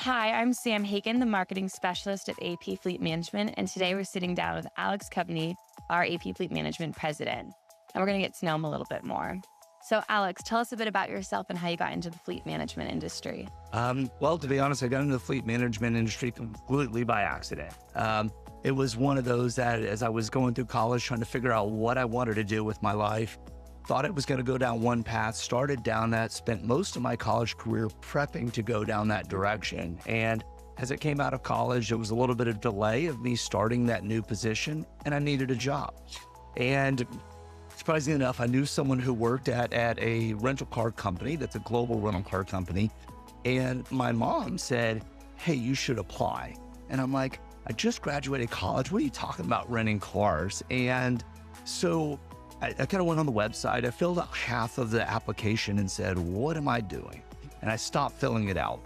Hi, I'm Sam Hagen, the marketing specialist at AP Fleet Management, and today we're sitting down with Alex Coveney, our AP Fleet Management president, and we're going to get to know him a little bit more. So, Alex, tell us a bit about yourself and how you got into the fleet management industry. Well, to be honest, I got into the fleet management industry completely by accident. It was one of those that as I was going through college, trying to figure out what I wanted to do with my life, thought I was going to go down one path, started down that, spent most of my college career prepping to go down that direction. And as I came out of college, there was a little bit of delay of me starting that new position, and I needed a job. And surprisingly enough, I knew someone who worked at a rental car company that's a global rental car company. And my mom said, "Hey, you should apply." And I'm like, "I just graduated college. What are you talking about renting cars?" And so I kind of went on the website. I filled out half of the application and said, "What am I doing?" And I stopped filling it out.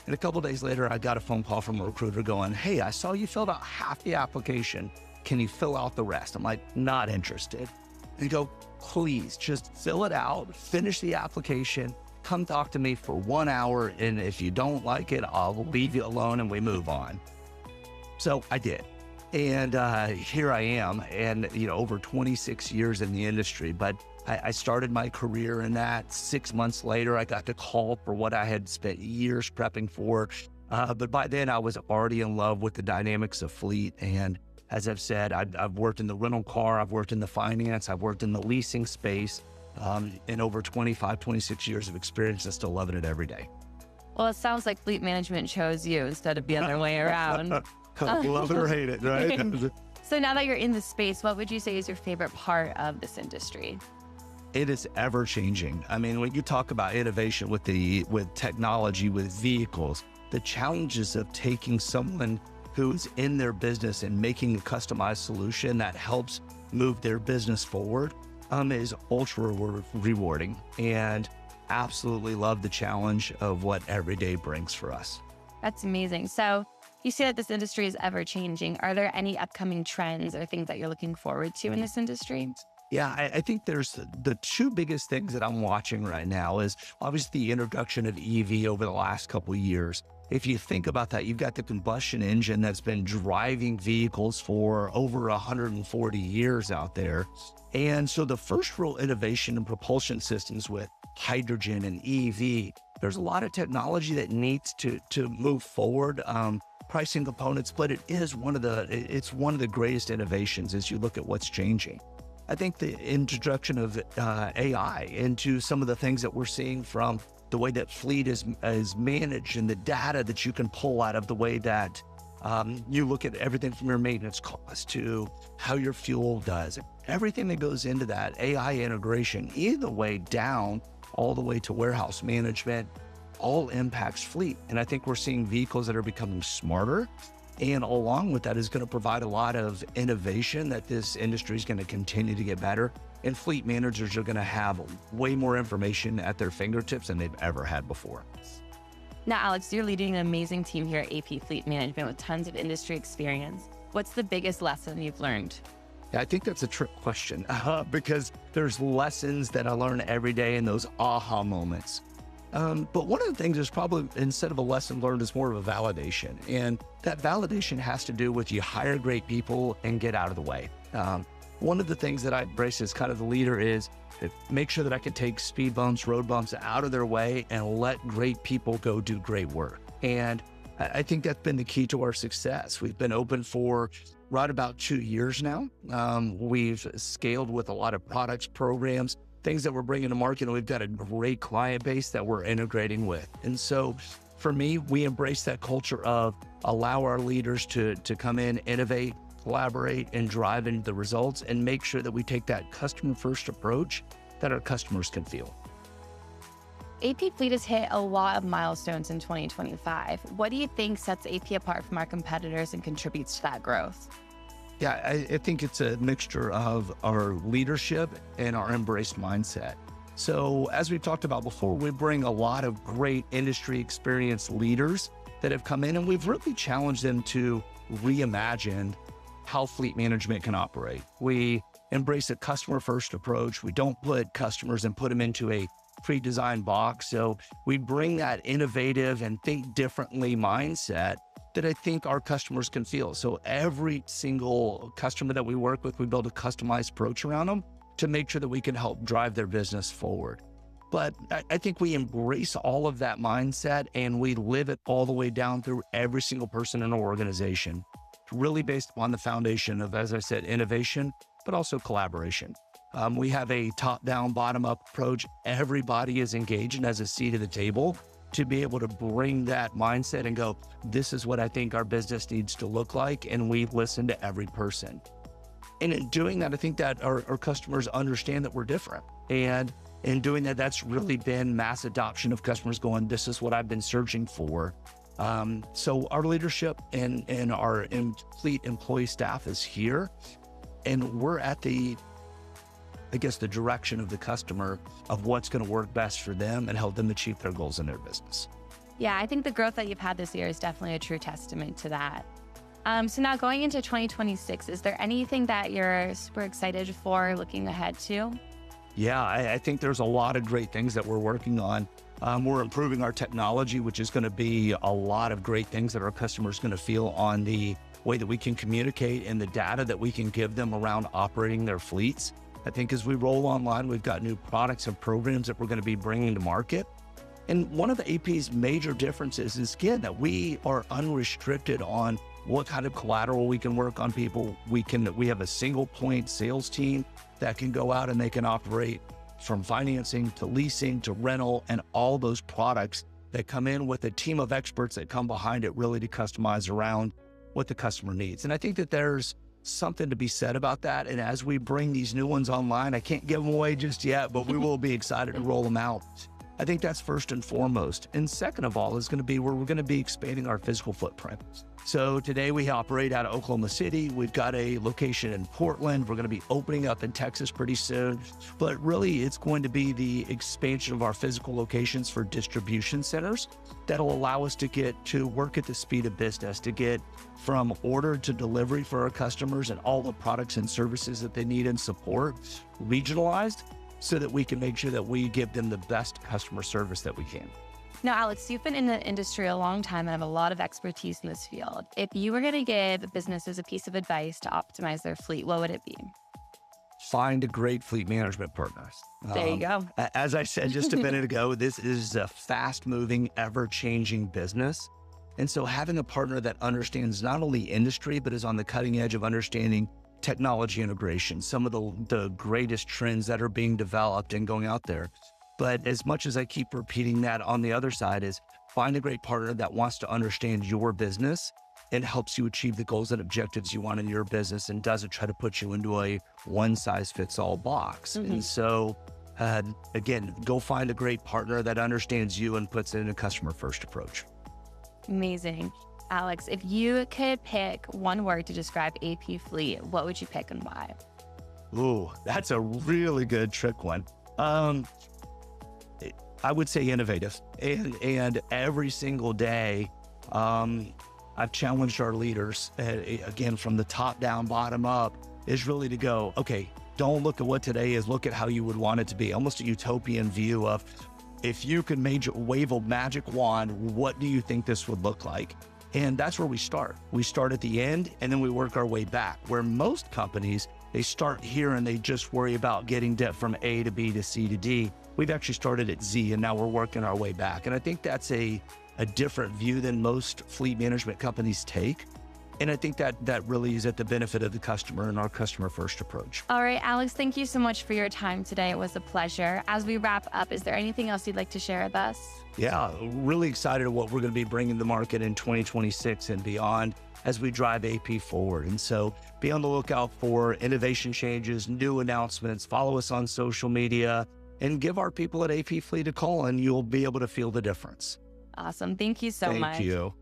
And a couple of days later, I got a phone call from a recruiter going, "Hey, I saw you filled out half the application. Can you fill out the rest?" I'm like, "Not interested." And you go, "Please just fill it out, finish the application, come talk to me for 1 hour. And if you don't like it, I'll leave you alone and we move on." So I did. And here I am, and over 26 years in the industry. But I started my career in that. 6 months later, I got the call for what I had spent years prepping for. But by then, I was already in love with the dynamics of fleet. And as I've said, I've worked in the rental car, I've worked in the finance, I've worked in the leasing space. In over 25, 26 years of experience, I'm still loving it every day. Well, it sounds like fleet management chose you instead of the other way around. Love it or hate it, right? So now that you're in the space, what would you say is your favorite part of this industry? It is ever changing. I mean, when you talk about innovation with technology, with vehicles, the challenges of taking someone who's in their business and making a customized solution that helps move their business forward is ultra rewarding, and absolutely love the challenge of what every day brings for us. That's amazing. So you say that this industry is ever changing. Are there any upcoming trends or things that you're looking forward to in this industry? Yeah, I think there's the two biggest things that I'm watching right now is obviously the introduction of EV over the last couple of years. If you think about that, you've got the combustion engine that's been driving vehicles for over 140 years out there. And so the first real innovation in propulsion systems with hydrogen and EV, there's a lot of technology that needs to move forward. Pricing components, but it's one of the greatest innovations as you look at what's changing. I think the introduction of AI into some of the things that we're seeing from the way that fleet is managed and the data that you can pull out of the way that you look at everything from your maintenance cost to how your fuel does, everything that goes into that AI integration, either way down all the way to warehouse management, all impacts fleet. And I think we're seeing vehicles that are becoming smarter. And along with that is going to provide a lot of innovation that this industry is going to continue to get better. And fleet managers are going to have way more information at their fingertips than they've ever had before. Now, Alex, you're leading an amazing team here at AP Fleet Management with tons of industry experience. What's the biggest lesson you've learned? Yeah, I think that's a trick question because there's lessons that I learn every day in those aha moments. But one of the things is probably, instead of a lesson learned, is more of a validation. And that validation has to do with you hire great people and get out of the way. One of the things that I embrace as kind of the leader is make sure that I can take speed bumps, road bumps out of their way and let great people go do great work. And I think that's been the key to our success. We've been open for right about 2 years now. We've scaled with a lot of products, programs, things that we're bringing to market, and we've got a great client base that we're integrating with. And so for me, we embrace that culture of allow our leaders to come in, innovate, collaborate, and drive into the results, and make sure that we take that customer first approach that our customers can feel. AP Fleet has hit a lot of milestones in 2025. What do you think sets AP apart from our competitors and contributes to that growth? Yeah, I think it's a mixture of our leadership and our embraced mindset. So as we've talked about before, we bring a lot of great industry experienced leaders that have come in, and we've really challenged them to reimagine how fleet management can operate. We embrace a customer first approach. We don't put customers and put them into a pre-designed box. So we bring that innovative and think differently mindset that I think our customers can feel. So every single customer that we work with, we build a customized approach around them to make sure that we can help drive their business forward. But I think we embrace all of that mindset and we live it all the way down through every single person in our organization, really based upon the foundation of, as I said, innovation, but also collaboration. We have a top-down, bottom-up approach. Everybody is engaged and has a seat at the table to be able to bring that mindset and go, this is what I think our business needs to look like. And we listen to every person. And in doing that, I think that our customers understand that we're different. And in doing that, that's really been mass adoption of customers going, this is what I've been searching for. So our leadership and our complete employee staff is here. And we're at the direction of the customer of what's going to work best for them and help them achieve their goals in their business. Yeah, I think the growth that you've had this year is definitely a true testament to that. So now going into 2026, is there anything that you're super excited for looking ahead to? Yeah, I think there's a lot of great things that we're working on. We're improving our technology, which is going to be a lot of great things that our customers are going to feel on the way that we can communicate and the data that we can give them around operating their fleets. I think as we roll online, we've got new products and programs that we're going to be bringing to market. And one of the AP's major differences is, again, that we are unrestricted on what kind of collateral we can work on people. We have a single point sales team that can go out and they can operate from financing to leasing to rental and all those products that come in with a team of experts that come behind it really to customize around what the customer needs. And I think that there's something to be said about that. And as we bring these new ones online, I can't give them away just yet, but we will be excited to roll them out. I think that's first and foremost. And second of all is going to be where we're going to be expanding our physical footprint. So today we operate out of Oklahoma City. We've got a location in Portland. We're going to be opening up in Texas pretty soon. But really, it's going to be the expansion of our physical locations for distribution centers that'll allow us to get to work at the speed of business, to get from order to delivery for our customers and all the products and services that they need and support regionalized so that we can make sure that we give them the best customer service that we can. Now, Alex, you've been in the industry a long time and have a lot of expertise in this field. If you were going to give businesses a piece of advice to optimize their fleet, what would it be? Find a great fleet management partner. There you go. As I said just a minute ago, this is a fast-moving, ever-changing business. And so having a partner that understands not only industry, but is on the cutting edge of understanding technology integration, some of the greatest trends that are being developed and going out there. But as much as I keep repeating that, on the other side is find a great partner that wants to understand your business and helps you achieve the goals and objectives you want in your business and doesn't try to put you into a one-size-fits-all box. Mm-hmm. And so, again, go find a great partner that understands you and puts in a customer-first approach. Amazing. Alex, if you could pick one word to describe AP Fleet, what would you pick and why? Ooh, that's a really good trick one. I would say innovative. And every single day, I've challenged our leaders, again, from the top down, bottom up, is really to go, okay, don't look at what today is, look at how you would want it to be. Almost a utopian view of, if you could wave a magic wand, what do you think this would look like? And that's where we start. We start at the end and then we work our way back. Where most companies, they start here and they just worry about getting debt from A to B to C to D. We've actually started at Z and now we're working our way back. And I think that's a different view than most fleet management companies take. And I think that really is at the benefit of the customer and our customer first approach. All right, Alex, thank you so much for your time today. It was a pleasure. As we wrap up, is there anything else you'd like to share with us? Yeah, really excited at what we're going to be bringing to the market in 2026 and beyond as we drive AP forward. And so be on the lookout for innovation changes, new announcements, follow us on social media, and give our people at AP Fleet a call and you'll be able to feel the difference. Awesome. Thank you so much. Thank you.